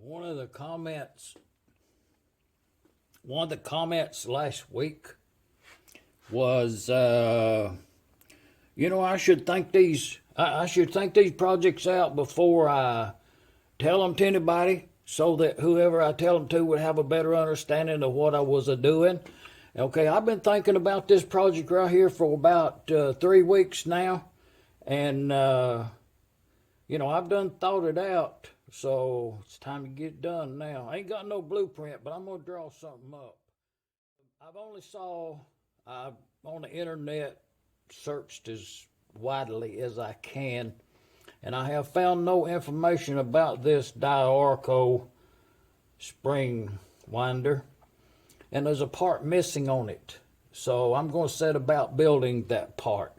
One of the comments last week was, I should think these projects out before I tell them to anybody, so that whoever I tell them to would have a better understanding of what I was doing. Okay, I've been thinking about this project right here for about 3 weeks now, and I've done thought it out, so it's time to get it done now. I ain't got no blueprint, but I'm gonna draw something up. I've on the internet searched as widely as I can, and I have found no information about this diacro-spring-winder, and there's a part missing on it. So I'm going to set about building that part.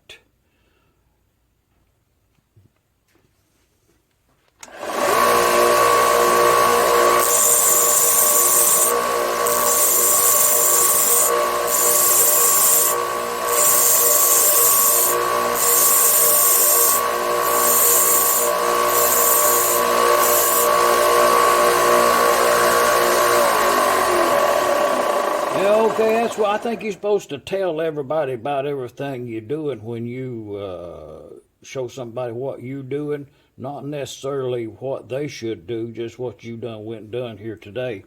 Okay, that's what I think you're supposed to tell everybody about everything you're doing when you show somebody what you're doing, not necessarily what they should do, just what you done here today.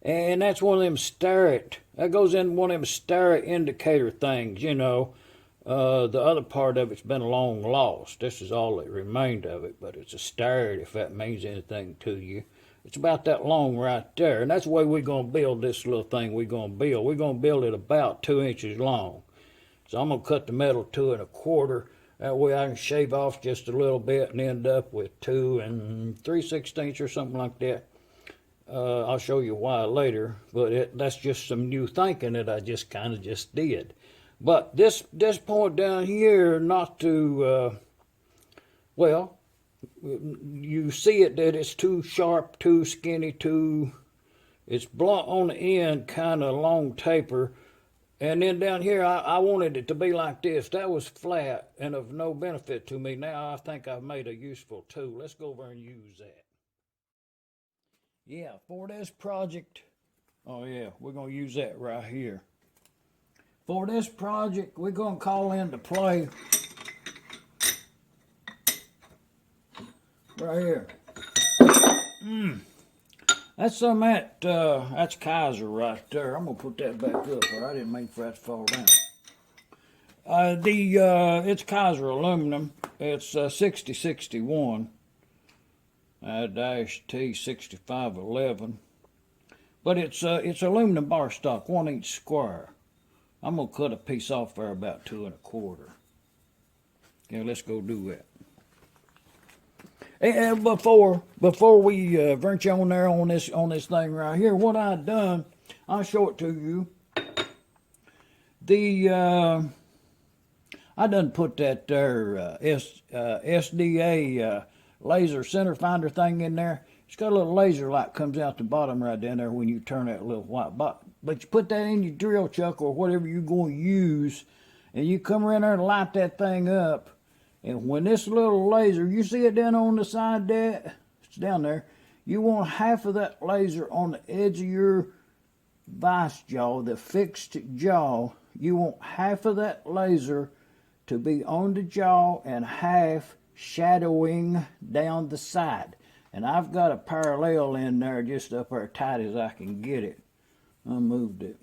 And that's one of them that goes in one of them stare indicator things, the other part of it's been long lost. This is all that remained of it, but it's a stare if that means anything to you. It's about that long right there, and that's the way we're going to build this little thing we're going to build. We're going to build it about 2 inches long. So I'm going to cut the metal 2 1/4. That way I can shave off just a little bit and end up with 2 3/16 or something like that. I'll show you why later, but that's just some new thinking that I just kind of did. But this point down here, not to, you see it that it's too sharp, too skinny, it's blunt on the end, kind of long taper. And then down here, I wanted it to be like this. That was flat and of no benefit to me. Now I think I've made a useful tool. Let's go over and use that. Yeah, for this project, we're going to use that right here. For this project, we're going to call into play right here. That's that's Kaiser right there. I'm gonna put that back up, or I didn't mean for that to fall down. It's Kaiser aluminum. It's 6061 -T6511, but it's aluminum bar stock, 1" square. I'm gonna cut a piece off there about 2 1/4. Yeah, let's go do that. And before we venture on there on this thing right here, what I've done, I'll show it to you. I done put that there SDA laser center finder thing in there. It's got a little laser light comes out the bottom right down there when you turn that little white button. But you put that in your drill chuck or whatever you're going to use, and you come around there and light that thing up. And when this little laser, you see it down on the side there? It's down there. You want half of that laser on the edge of your vice jaw, the fixed jaw. You want half of that laser to be on the jaw and half shadowing down the side. And I've got a parallel in there just up there tight as I can get it. I moved it.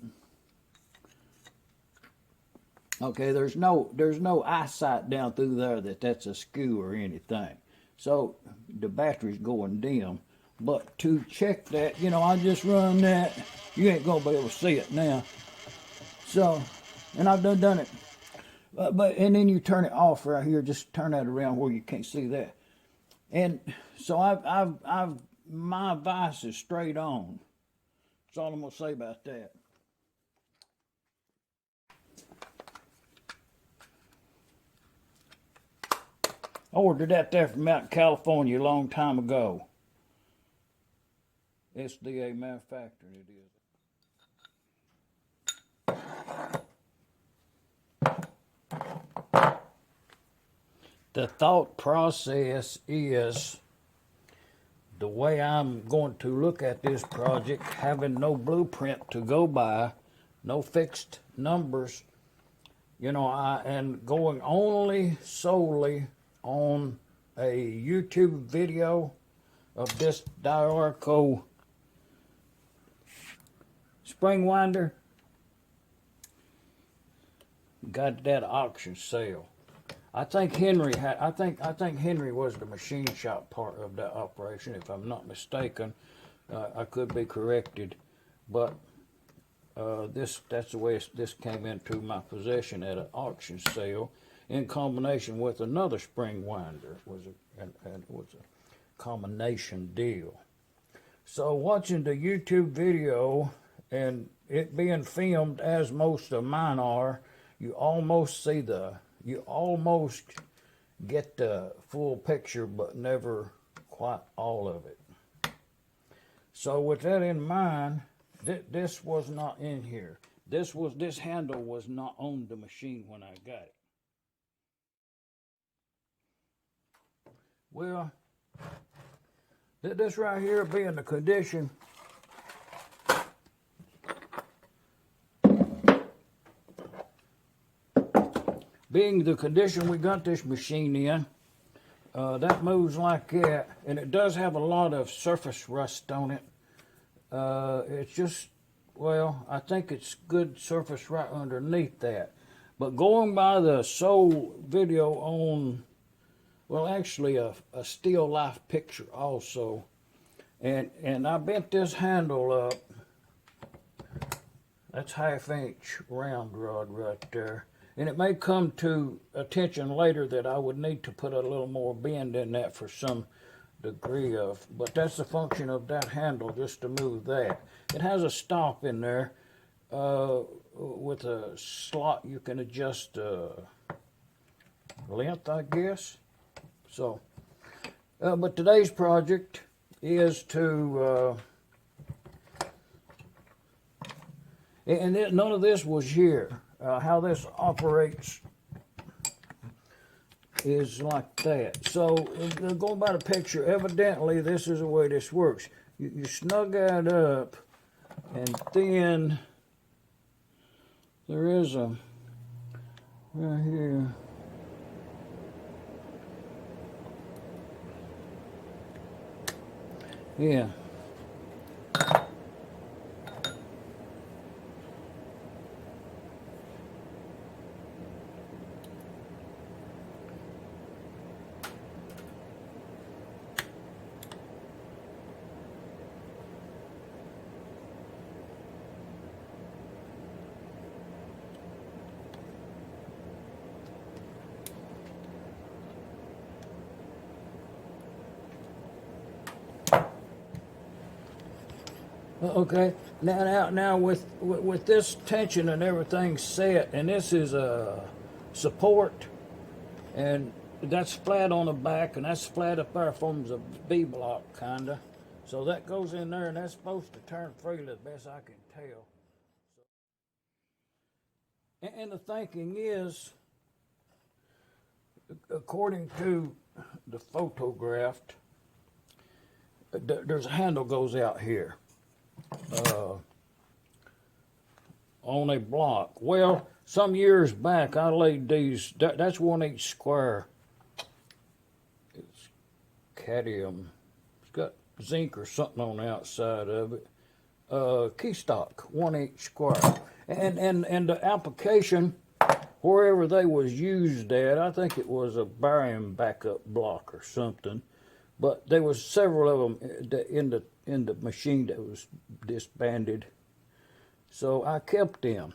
Okay, there's no eyesight down through there that's askew or anything. So the battery's going dim. But to check that, I just run that. You ain't gonna be able to see it now. So, and I've done it. And then you turn it off right here. Just turn that around where you can't see that. And so my vice is straight on. That's all I'm gonna say about that. I ordered that there from out in California a long time ago. SDA manufacturing it is. The thought process is the way I'm going to look at this project, having no blueprint to go by, no fixed numbers, you know, and going only solely on a YouTube video of this diacro-spring-winder. Got that auction sale. I think Henry had. I think Henry was the machine shop part of that operation, if I'm not mistaken. I could be corrected, but that's the way this came into my possession at an auction sale, in combination with another spring winder. It was a combination deal. So watching the YouTube video and it being filmed as most of mine are, you almost get the full picture, but never quite all of it. So with that in mind, this was not in here. This handle was not on the machine when I got it. Well, this right here being the condition, we got this machine in, that moves like that, and it does have a lot of surface rust on it. It's just, well, I think it's good surface right underneath that. But going by the sole video on, well, actually a still life picture also, and I bent this handle up. That's 1/2 inch round rod right there. And it may come to attention later that I would need to put a little more bend in that for some degree of, but that's the function of that handle, just to move that. It has a stop in there with a slot you can adjust length, I guess. So, but today's project is to, and none of this was here. How this operates is like that. So, going by the picture, evidently this is the way this works. You snug that up, and then there is a, right here, yeah. Okay, now with this tension and everything set, and this is a support, and that's flat on the back, and that's flat up there, forms a B block kinda. So that goes in there, and that's supposed to turn freely, the best I can tell. And the thinking is, according to the photographed, there's a handle goes out here. On a block. Well, some years back I laid these, that's 1 each square. It's cadmium. It's got zinc or something on the outside of it. Key stock, 1 each square. And the application, wherever they was used at, I think it was a barium backup block or something. But there was several of them in the machine that was disbanded. So I kept them.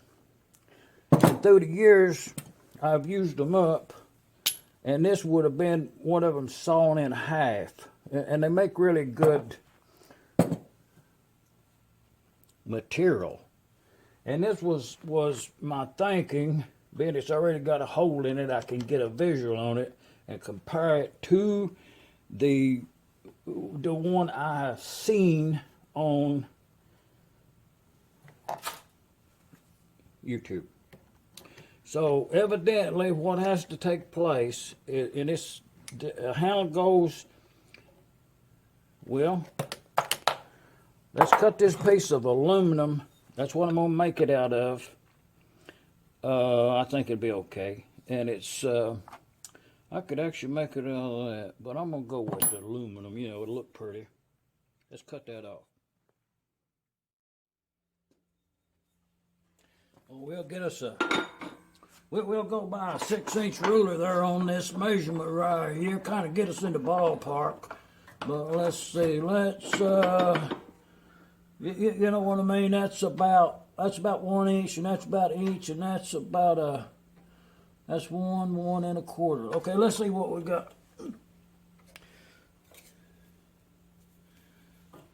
And through the years, I've used them up. And this would have been one of them sawn in half. And they make really good material. And this was my thinking, being it's already got a hole in it, I can get a visual on it and compare it to the one I seen on YouTube. So evidently what has to take place, and this handle goes, Well, let's cut this piece of aluminum. That's what I'm going to make it out of. I think it'd be okay. And it's, I could actually make it out of that, but I'm going to go with the aluminum. You know, it'll look pretty. Let's cut that off. Well, we'll get us we'll go buy a 6-inch ruler there on this measurement right here, kind of get us in the ballpark. But let's see, you know what I mean? That's about 1 inch, and that's about an inch, and that's about that's 1 1/4. Okay, let's see what we got.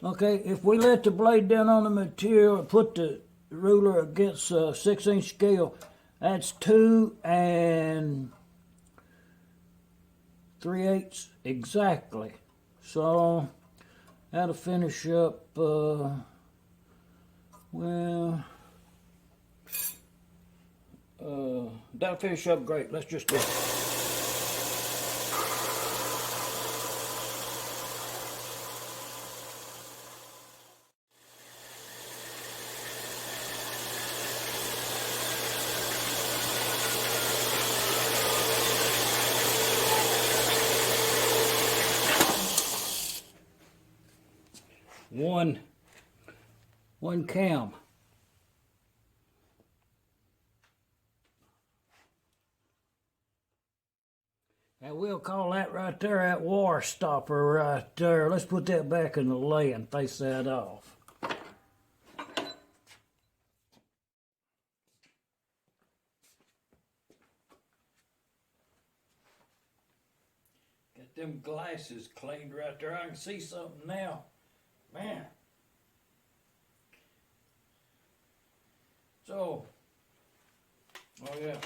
Okay, if we let the blade down on the material and put the ruler against a 6-inch scale, that's 2 3/8 exactly. So that'll finish up, that'll finish up great. Let's just do it. One cam. And we'll call that right there that war stopper right there. Let's put that back in the lay and face that off. Got them glasses cleaned right there. I can see something now. Man. So, oh yeah.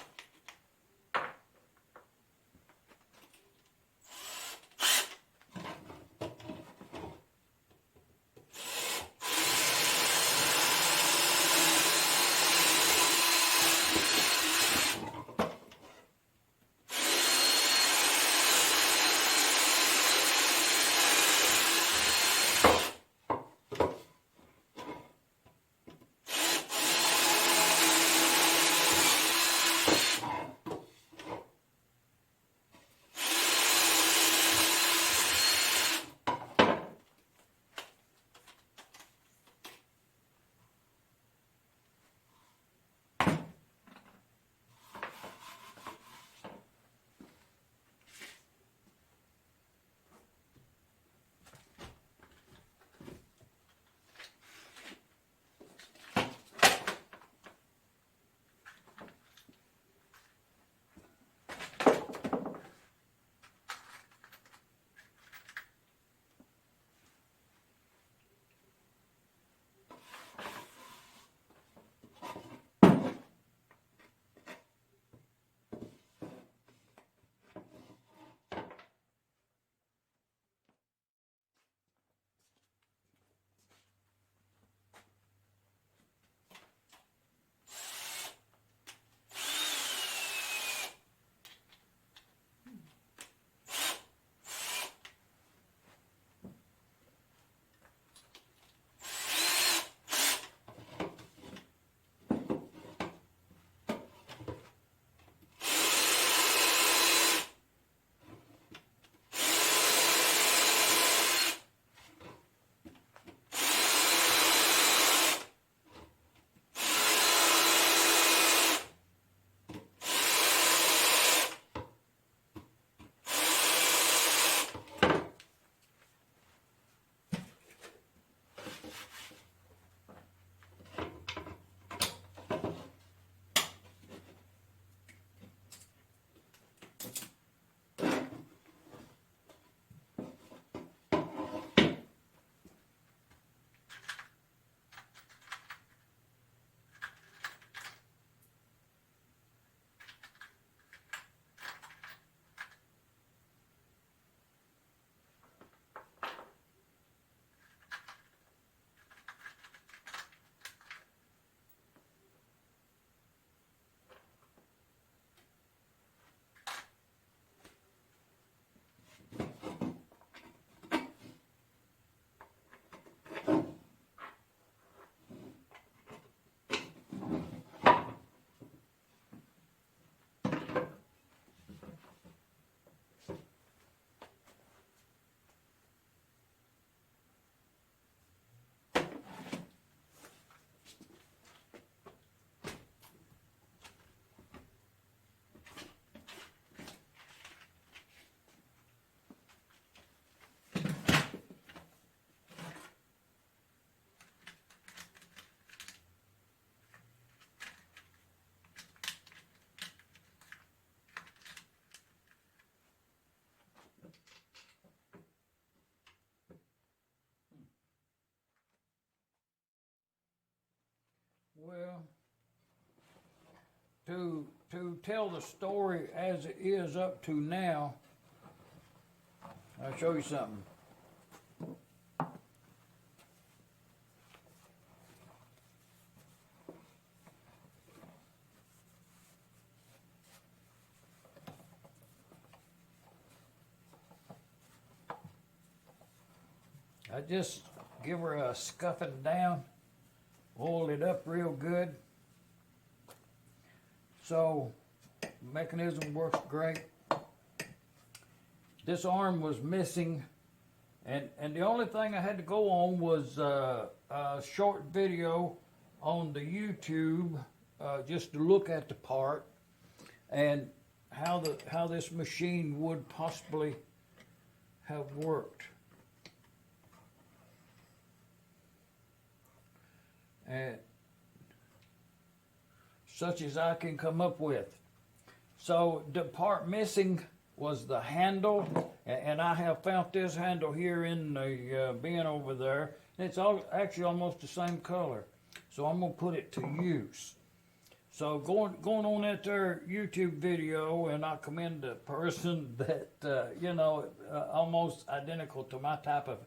to tell the story as it is up to now, I'll show you something. I just give her a scuffing down, oil it up real good. So, mechanism works great. This arm was missing, and the only thing I had to go on was a short video on the YouTube just to look at the part and how this machine would possibly have worked. And such as I can come up with. So the part missing was the handle, and I have found this handle here in the bin over there. It's actually almost the same color, so I'm gonna put it to use. So going on at their YouTube video, and I commend the person that almost identical to my type of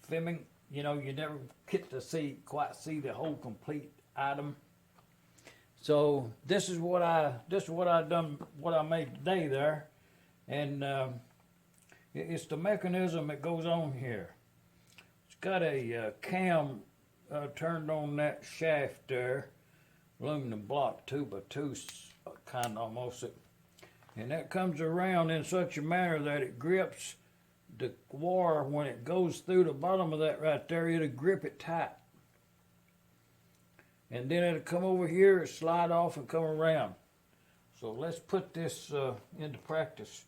filming. You know, you never get to quite see the whole complete item. So this is what I made today there, and it's the mechanism that goes on here. It's got a cam turned on that shaft there, aluminum block 2x2 kind of almost, and that comes around in such a manner that it grips the wire. When it goes through the bottom of that right there, it'll grip it tight. And then it'll come over here, slide off and come around. So let's put this into practice.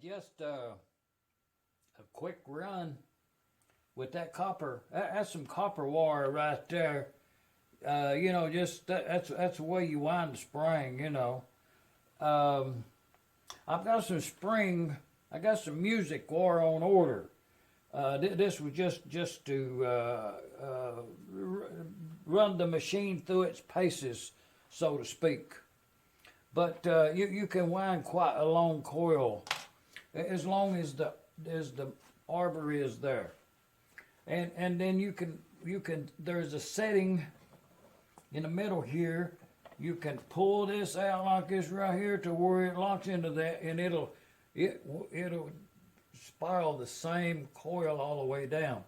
Just a quick run with that copper. That's some copper wire right there. You know, just that's the way you wind the spring. You know, I've got some spring. I got some music wire on order. This was just to run the machine through its paces, so to speak. But you can wind quite a long coil, as long as the arbor is there, and then you can there's a setting in the middle here. You can pull this out like this right here to where it locks into that, and it'll spiral the same coil all the way down.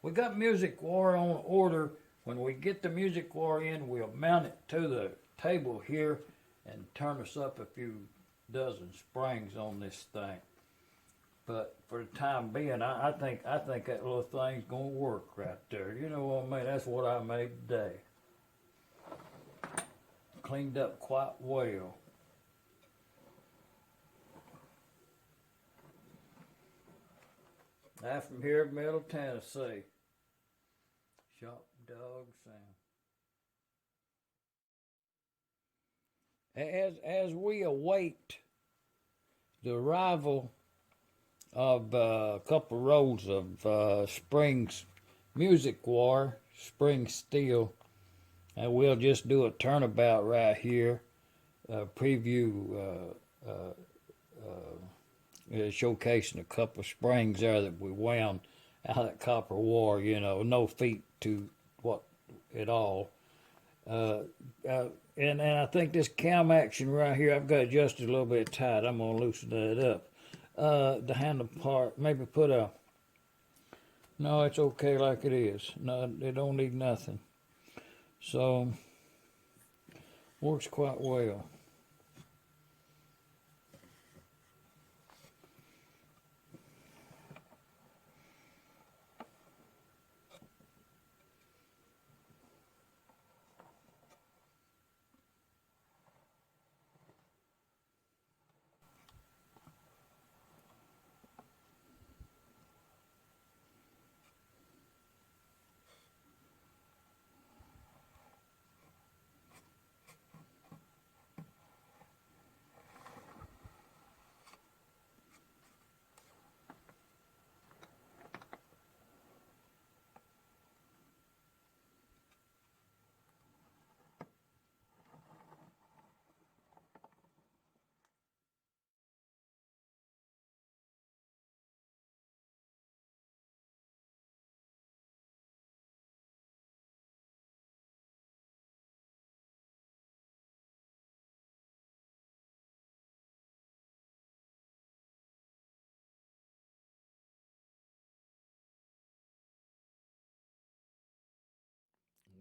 We got music wire on order. When we get the music wire in, we'll mount it to the table here and turn us up a few dozen springs on this thing. But for the time being, I think that little thing's gonna work right there. You know what I mean? That's what I made today. Cleaned up quite well. I'm from here in Middle Tennessee. Shop dog sound. As we await the arrival of a couple rolls of Springs music wire, spring steel, and we'll just do a turnabout right here, preview, showcasing a couple of springs there that we wound out of that copper wire. You know, no feet to what at all. And I think this cam action right here, I've got adjusted a little bit tight. I'm gonna loosen that up. The handle part, maybe put a. No, it's okay like it is. No, it don't need nothing. So works quite well.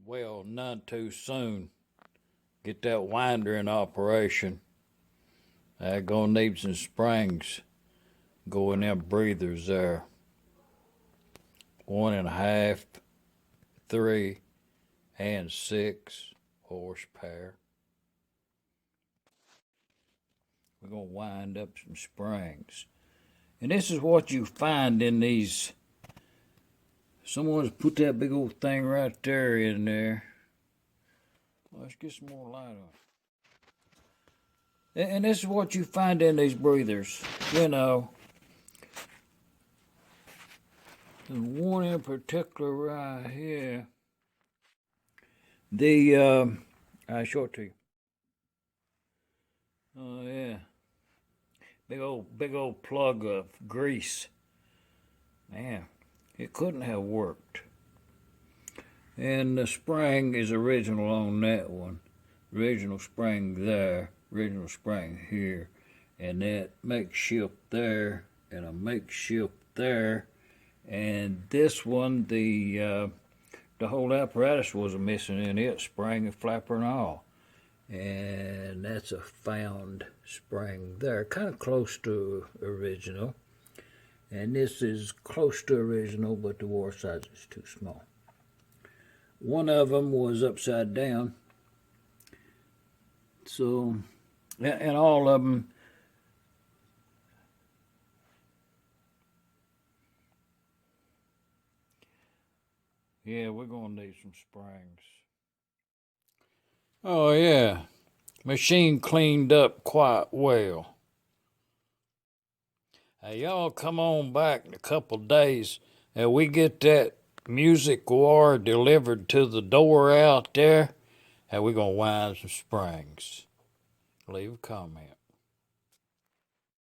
Well, none too soon. Get that winder in operation. I'm gonna need some springs. Go in them breathers there. 1.5, 3, and 6 horsepower. We're gonna wind up some springs. And this is what you find in these. Someone's put that big old thing right there in there. Let's get some more light on it. And this is what you find in these breathers. You know, there's one in particular right here. I show it to you. Oh yeah, big old plug of grease. Man, it couldn't have worked. And the spring is original on that one. Original spring there, original spring here, and that makeshift there, and a makeshift there, and this one the whole apparatus was missing in it, spring and flapper and all. And that's a found spring there, kind of close to original. And this is close to original, but the war size is too small. One of them was upside down. So, and all of them, Yeah, we're gonna need some springs. Oh yeah, machine cleaned up quite well. Hey, y'all come on back in a couple days and we get that music wire delivered to the door out there, and we're gonna wind some springs. Leave a comment.